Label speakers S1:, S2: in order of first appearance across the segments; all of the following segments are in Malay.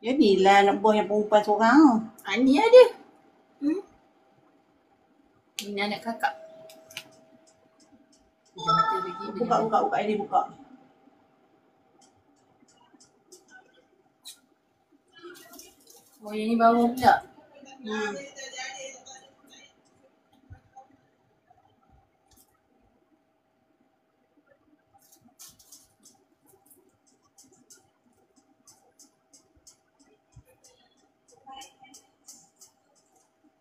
S1: Jadilah nak buah yang perempuan seorang.
S2: Ni ada. Ini anak kakak.
S1: Buka. Ini buka.
S2: Oh, yang ni bawah pula.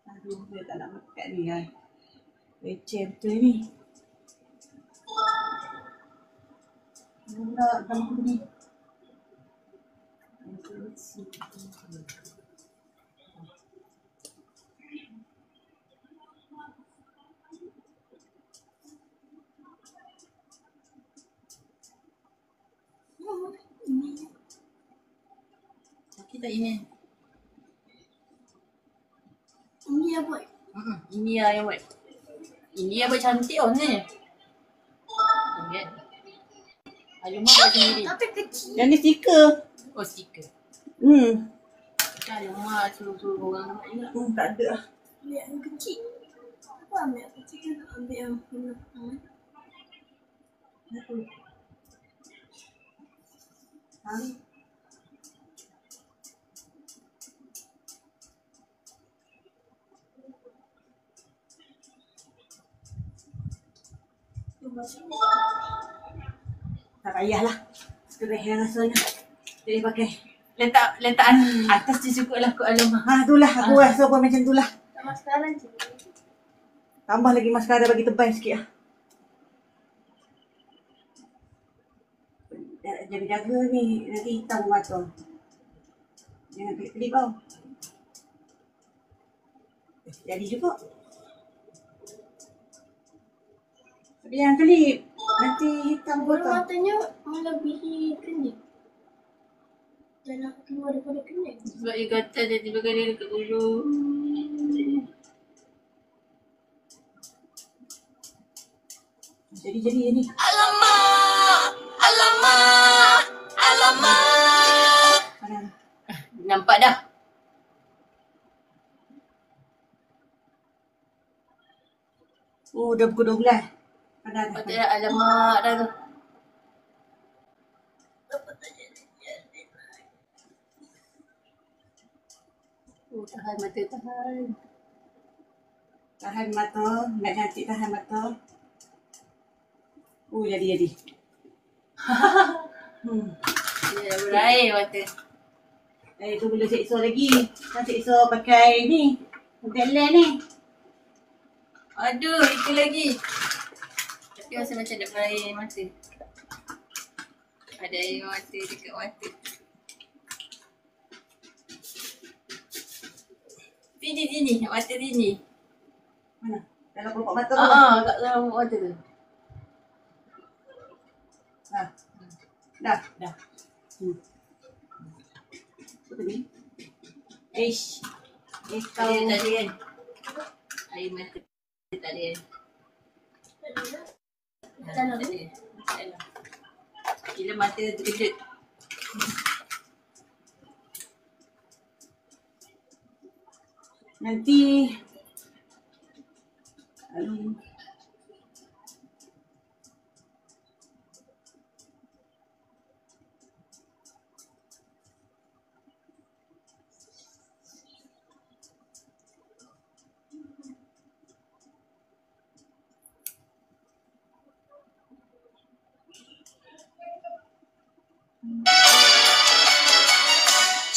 S1: Aduh, dia tak nak makan ni kan. Leceh betul ni. Nak kamu pergi.
S2: Kita ini.
S3: Ini yang buat.
S2: Ini yang buat. Ini yang buat cantik ni. Ingat. Alamak buat sendiri.
S3: Tapi kecil.
S1: Yang ni stiker.
S2: Oh, stiker. Alamak, suruh orang buat juga.
S1: Tak ada.
S3: Ambil yang kecil. Aku ambil yang kecil kan nak ambil yang penuh.
S1: Tak payahlah. Sekedar yang rasanya. Jadi pakai.
S2: Letak atas je cukup lah kot. Alamak.
S1: Itulah aku rasa pun macam itulah.
S3: Tak maskaran je.
S1: Tambah lagi maskara bagi tebal sikit lah. Jaga-jaga ni. Nanti hitam mata. Jangan kelip tau. Jadi juga. Tapi jangan kelip. Nanti hitam
S3: Bola
S1: kotak.
S3: matanya melebihi kening. Jangan keluar daripada kening.
S2: Sebab dia gatal dia tiba kali dekat bulu.
S1: Jadi ni.
S2: Alamak. Nampak dah.
S1: Oh, dah pukul 12. Panas dah.
S2: Patut dah. Alamak dah tu. Oh, tahan mata, tahan.
S1: Tahan mata. Nak cantik tahan mata. Oh, jadi.
S2: Dia dah berair mata.
S1: Tu boleh seksa lagi. Kan seksa pakai ni. Talent ni.
S2: Aduh, itu lagi. Tapi rasa macam ada berair mata. Ada air mata dekat mata. Sini. Mata sini.
S1: Mana? Dalam kelopak mata tu.
S2: Kat dalam mata tu.
S1: Dah. Apa ni? Kau
S2: Dia tak ada kan? Air mata tak ada kan?
S3: Dalam.
S2: Tak ada. Gila mata terkejut.
S1: nanti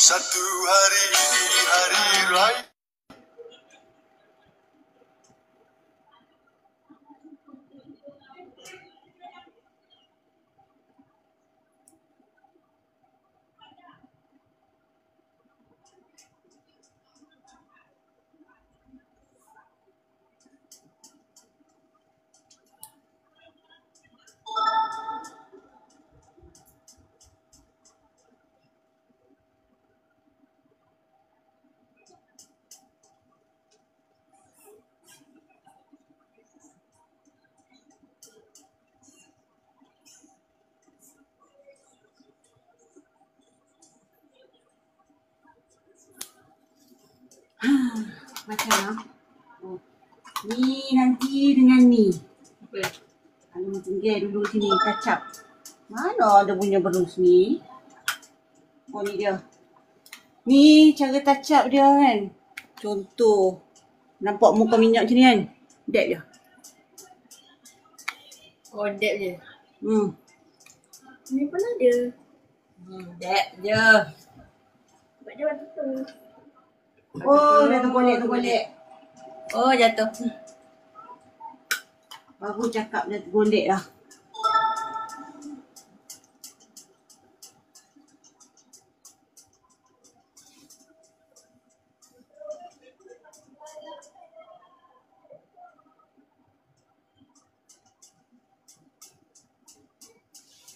S4: Satu hari ini hari raya.
S1: Macam lah. Oh. Ni nanti dengan ni.
S2: Apa?
S1: Alu tinggal dulu sini, kacap. Mana ada punya berus ni? Oh ni dia. Ni cara touch-up dia kan. Contoh. Nampak muka minyak macam ni kan? Dab je.
S2: Oh, dab je.
S3: Ni pun ada.
S2: Dab je.
S3: Sebab dia waktu tu.
S1: Oh, dah tergolek.
S2: Oh, jatuh.
S1: Baru cakap dah tergolek dah.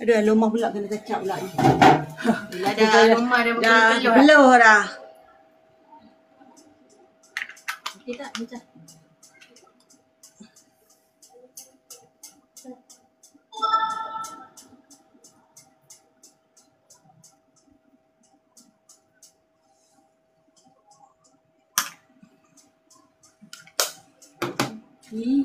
S1: Aduh, aroma pula kena kacap pula ni.
S2: Bila dah rumah dah
S1: Dah
S2: berpeluh-peluh.
S1: peluh dah.
S2: Okey tak? Macam.
S1: Ni.